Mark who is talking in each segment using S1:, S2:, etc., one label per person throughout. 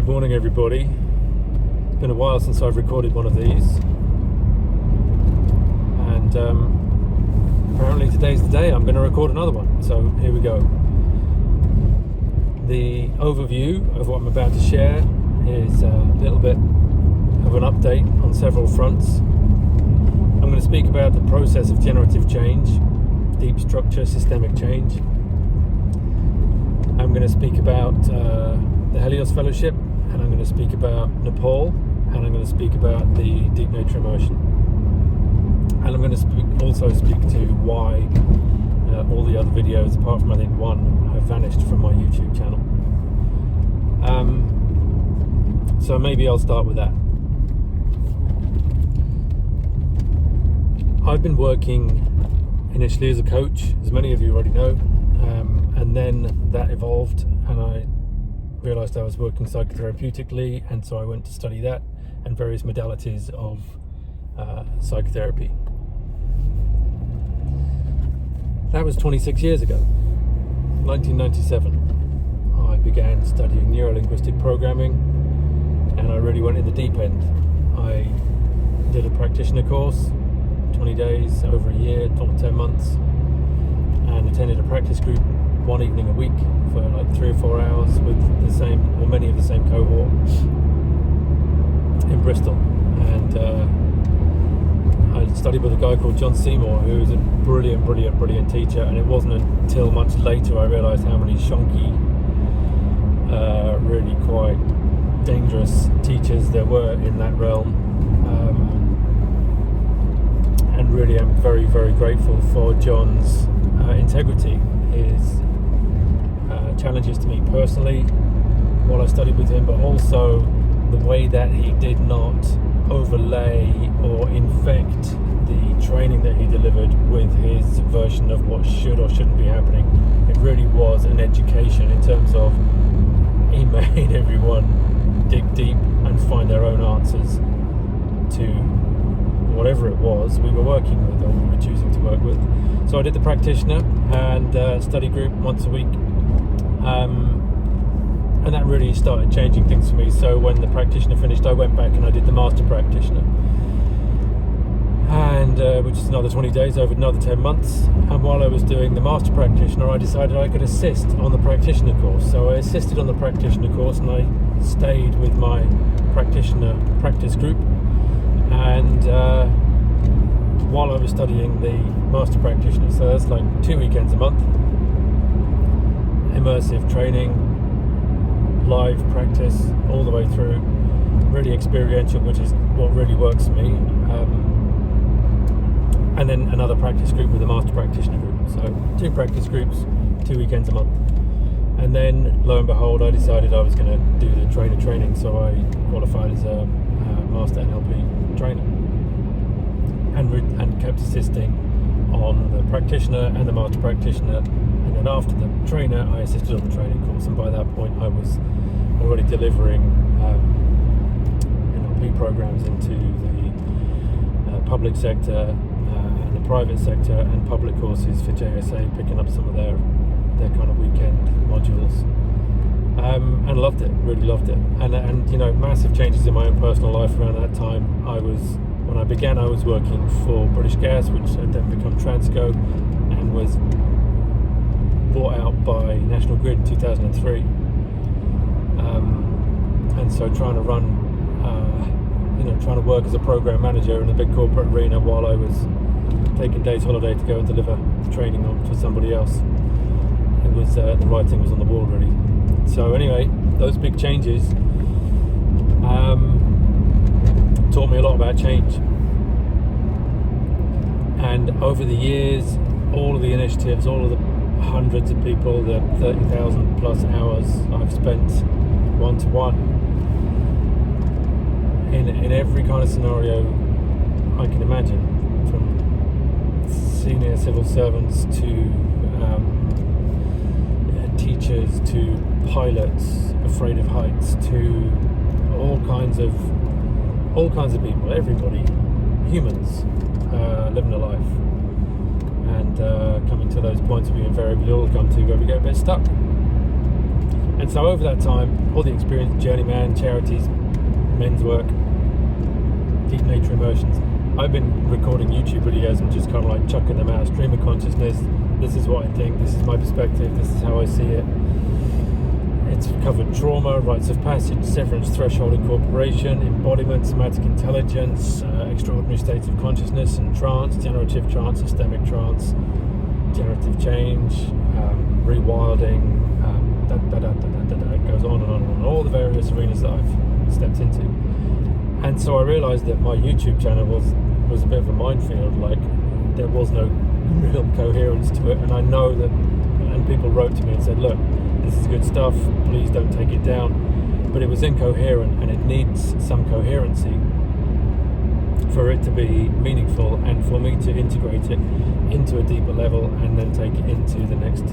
S1: Good morning, everybody. It's been a while since I've recorded one of these, and apparently today's the day I'm going to record another one. So here we go. The overview of what I'm about to share is a little bit of an update on several fronts. I'm going to speak about the process of generative change, deep structure, systemic change. I'm going to speak about the Helios Fellowship, and I'm going to speak about Nepal, and I'm going to speak about the deep nature emotion. And I'm going to also speak to why all the other videos, apart from I think one, have vanished from my YouTube channel. So maybe I'll start with that. I've been working initially as a coach, as many of you already know, and then that evolved, and I realised I was working psychotherapeutically, and so I went to study that and various modalities of psychotherapy. That was 26 years ago, 1997. I began studying neuro-linguistic programming, and I really went in the deep end. I did a practitioner course, 20 days, over a year, 10 months, and attended a practice group one evening a week for like 3 or 4 hours with the same, or many of the same cohort in Bristol. And I studied with a guy called John Seymour, who was a brilliant teacher, and it wasn't until much later I realised how many shonky, really quite dangerous teachers there were in that realm. And really am very grateful for John's integrity, his challenges to me personally while I studied with him, but also the way that he did not overlay or infect the training that he delivered with his version of what should or shouldn't be happening. It really was an education in terms of he made everyone dig deep and find their own answers to whatever it was we were working with or we were choosing to work with. So I did the practitioner and study group once a week, and that really started changing things for me. So when the practitioner finished, I went back and I did the master practitioner, and which is another 20 days over another 10 months. And while I was doing the master practitioner, I decided I could assist on the practitioner course. So I assisted on the practitioner course, and I stayed with my practitioner practice group. And while I was studying the master practitioner, so that's like 2 weekends a month, immersive training, live practice all the way through, really experiential, which is what really works for me. And then another practice group with a master practitioner group. So 2 practice groups, 2 weekends a month. And then lo and behold, I decided I was going to do the trainer training, so I qualified as a master NLP trainer, and kept assisting on the practitioner and the master practitioner. And then after the trainer, I assisted on the training course, and by that point I was already delivering NLP programs into the public sector and the private sector, and public courses for JSA, picking up some of their kind of weekend modules, and loved it, really loved it. And you know, massive changes in my own personal life around that time. When I began, I was working for British Gas, which had then become Transco, and was bought out by National Grid in 2003. And so trying to run, trying to work as a program manager in a big corporate arena while I was taking days holiday to go and deliver training for somebody else. It was the writing was on the wall, really. So anyway, those big changes taught me a lot about change. And over the years, all of the initiatives, all of the hundreds of people, the 30,000 plus hours I've spent one-to-one in every kind of scenario I can imagine, from senior civil servants to teachers to pilots afraid of heights, to all kinds of people, everybody, humans living a life, and coming to those points we invariably all come to where we get a bit stuck. And so over that time, all the experience, journeyman, charities, men's work, deep nature immersions, I've been recording YouTube videos and just kind of like chucking them out. Stream of consciousness, this is what I think, this is my perspective, this is how I see it. It's covered trauma, rites of passage, severance, threshold incorporation, embodiment, somatic intelligence, extraordinary states of consciousness and trance, generative trance, systemic trance, generative change, rewilding, it goes on and on and on, all the various arenas that I've stepped into. And so I realised that my YouTube channel was a bit of a minefield. Like, there was no real coherence to it, and I know that, and people wrote to me and said, look, this is good stuff, please don't take it down, but it was incoherent, and it needs some coherency for it to be meaningful, and for me to integrate it into a deeper level and then take it into the next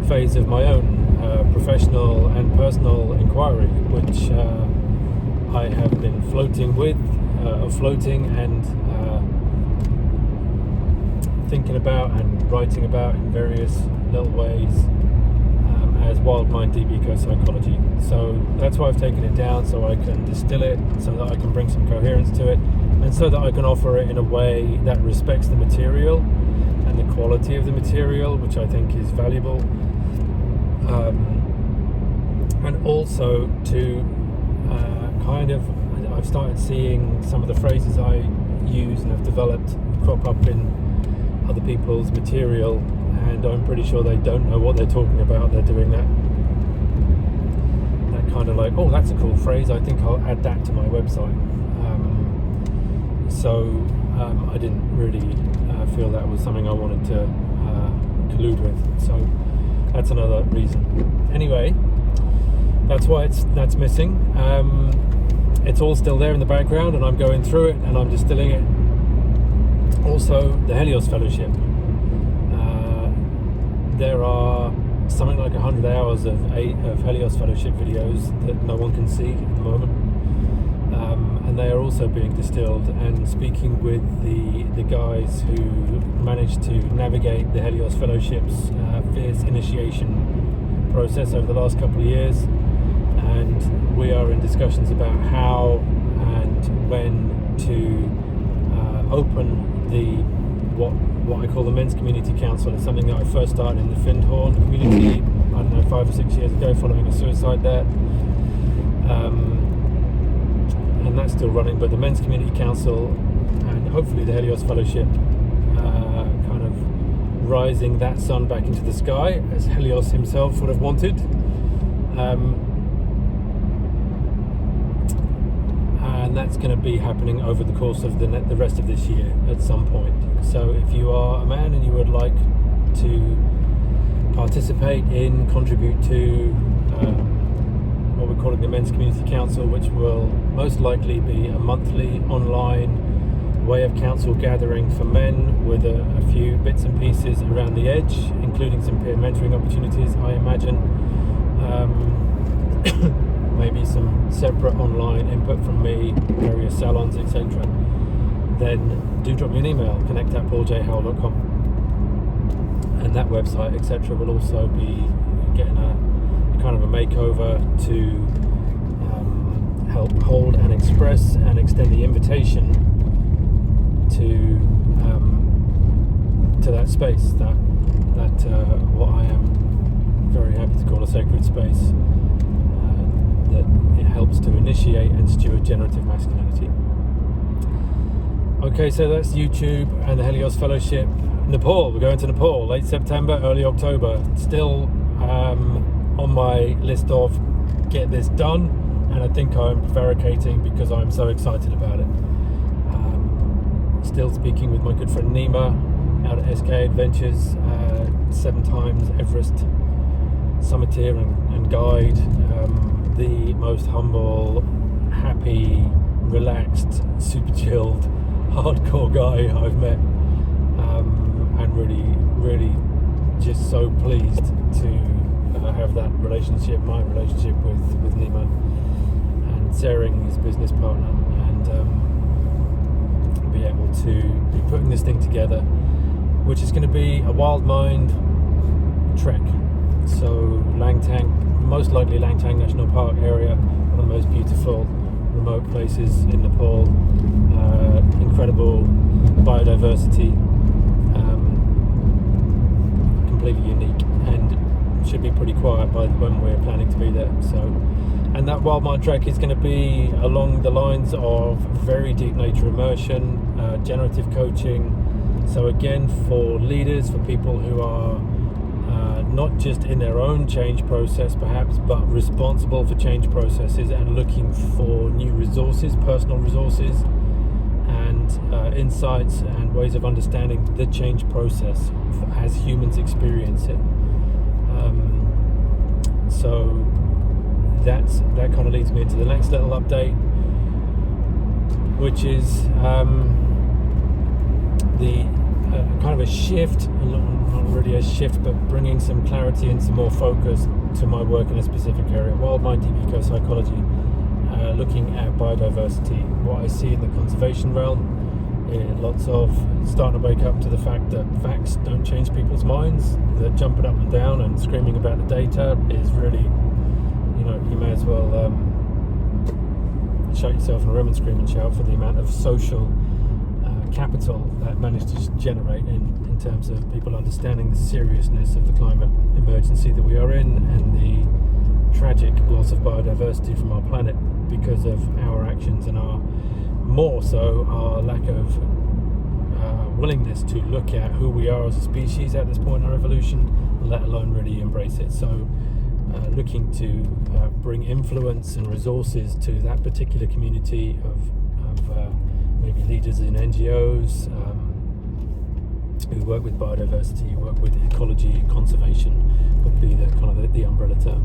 S1: phase of my own professional and personal inquiry, which I have been floating and thinking about and writing about in various little ways as Wild Mind Deep Eco Psychology. So that's why I've taken it down, so I can distill it, so that I can bring some coherence to it, and so that I can offer it in a way that respects the material and the quality of the material, which I think is valuable, and also to I've started seeing some of the phrases I use and have developed crop up in other people's material, and I'm pretty sure they don't know what they're talking about. They're doing that kind of like, oh, that's a cool phrase, I think I'll add that to my website. I didn't really feel that was something I wanted to collude with, so that's another reason. Anyway, that's why that's missing. It's all still there in the background, and I'm going through it and I'm distilling it. Also, the Helios Fellowship. There are something like 100 hours of Helios Fellowship videos that no one can see at the moment, and they are also being distilled, and speaking with the guys who managed to navigate the Helios Fellowship's fierce initiation process over the last couple of years. And we are in discussions about how and when to open what I call the Men's Community Council. It's something that I first started in the Findhorn community, I don't know, 5 or 6 years ago, following a suicide there. And that's still running, but the Men's Community Council and hopefully the Helios Fellowship kind of rising that sun back into the sky, as Helios himself would have wanted. And that's going to be happening over the course of the rest of this year at some point. So if you are a man and you would like to participate in, contribute to what we're calling the Men's Community Council, which will most likely be a monthly online way of council gathering for men, with a few bits and pieces around the edge, including some peer mentoring opportunities, I imagine. Maybe some separate online input from me, various salons, etc. Then do drop me an email, connect@pauljhowell.com, and that website, etc., will also be getting a kind of a makeover to help hold and express and extend the invitation to that space, that what I am very happy to call a sacred space. That it helps to initiate and steward generative masculinity. Okay, so that's YouTube and the Helios Fellowship. Nepal, we're going to Nepal, late September, early October. Still on my list of get this done, and I think I'm prevaricating because I'm so excited about it. Still speaking with my good friend Nima out at SK Adventures, 7 times Everest summiteer and guide. The most humble, happy, relaxed, super chilled, hardcore guy I've met, and really just so pleased to have that relationship, my relationship with Nima, and Sering, his business partner, and be able to be putting this thing together, which is going to be a Wild Mind trek. So Langtang most likely Langtang National Park area, one of the most beautiful remote places in Nepal. Incredible biodiversity, completely unique, and should be pretty quiet by when we're planning to be there. So, and that wildmine trek is going to be along the lines of very deep nature immersion, generative coaching. So again, for leaders, for people who are not just in their own change process perhaps, but responsible for change processes and looking for new resources, personal resources, and insights and ways of understanding the change process as humans experience it. So that kind of leads me into the next little update, which is the kind of a shift, not really a shift, but bringing some clarity and some more focus to my work in a specific area, wildmine deep eco-psychology, looking at biodiversity, what I see in the conservation realm. Lots of starting to wake up to the fact that facts don't change people's minds, that jumping up and down and screaming about the data is really, you may as well shut yourself in a room and scream and shout for the amount of social capital that managed to generate in terms of people understanding the seriousness of the climate emergency that we are in and the tragic loss of biodiversity from our planet because of our actions and our lack of willingness to look at who we are as a species at this point in our evolution, let alone really embrace it. So looking to bring influence and resources to that particular community of maybe leaders in NGOs who work with biodiversity, work with ecology, conservation would be the kind of the umbrella term.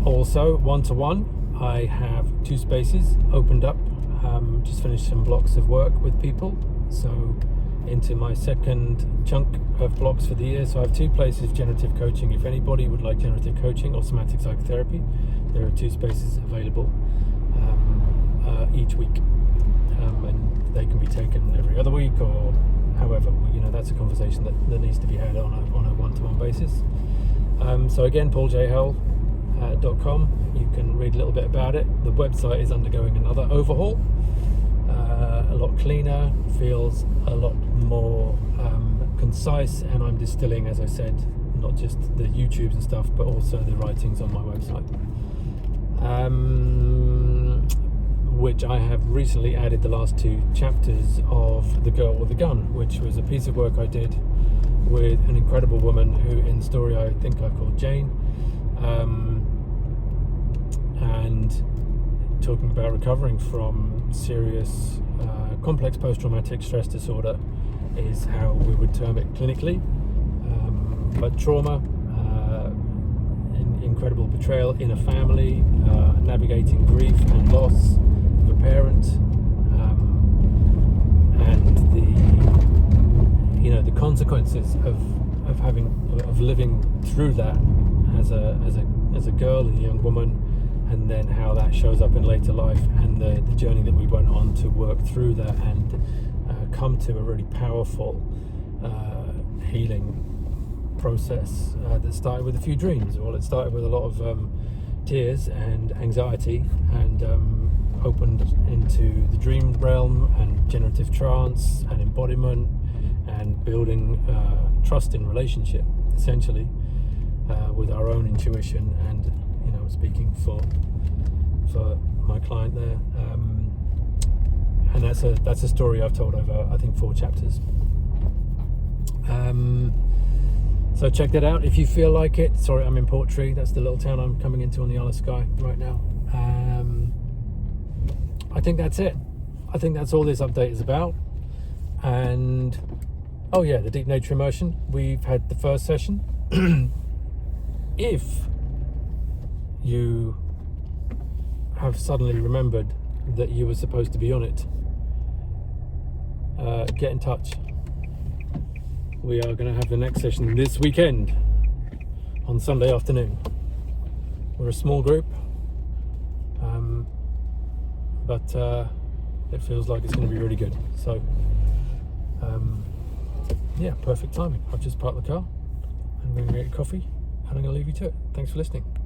S1: Also, one-to-one, I have 2 spaces opened up. Just finished some blocks of work with people, so into my second chunk of blocks for the year. So I have 2 places of generative coaching. If anybody would like generative coaching or somatic psychotherapy, there are 2 spaces available each week, and they can be taken every other week or however. That's a conversation that needs to be had on a one-to-one basis. So again, pauljhell.com. You can read a little bit about it. The website is undergoing another overhaul, a lot cleaner, feels a lot more concise, and I'm distilling, as I said, not just the YouTubes and stuff, but also the writings on my website, which I have recently added the last 2 chapters of The Girl with the Gun, which was a piece of work I did with an incredible woman who in the story I think I called Jane, and talking about recovering from serious complex post-traumatic stress disorder is how we would term it clinically, but trauma, incredible betrayal in a family, navigating grief and loss of a parent, and the consequences of living through that as a girl and a young woman, and then how that shows up in later life, and the journey that we went on to work through that and come to a really powerful healing process that started with a few dreams. Well, it started with a lot of tears and anxiety, and opened into the dream realm and generative trance and embodiment and building trust in relationship, essentially, with our own intuition. And speaking for my client there, and that's a story I've told over, I think, 4 chapters. So check that out if you feel like it. Sorry, I'm in Portree. That's the little town I'm coming into on the Isle of Skye right now. I think that's it. I think that's all this update is about. And oh yeah, the deep nature immersion. We've had the first session. If you have suddenly remembered that you were supposed to be on it, get in touch. We are going to have the next session this weekend on Sunday afternoon. We're a small group, but it feels like it's going to be really good. So yeah, perfect timing. I've just parked the car, I'm going to get a coffee, and I'm going to leave you to it. Thanks for listening.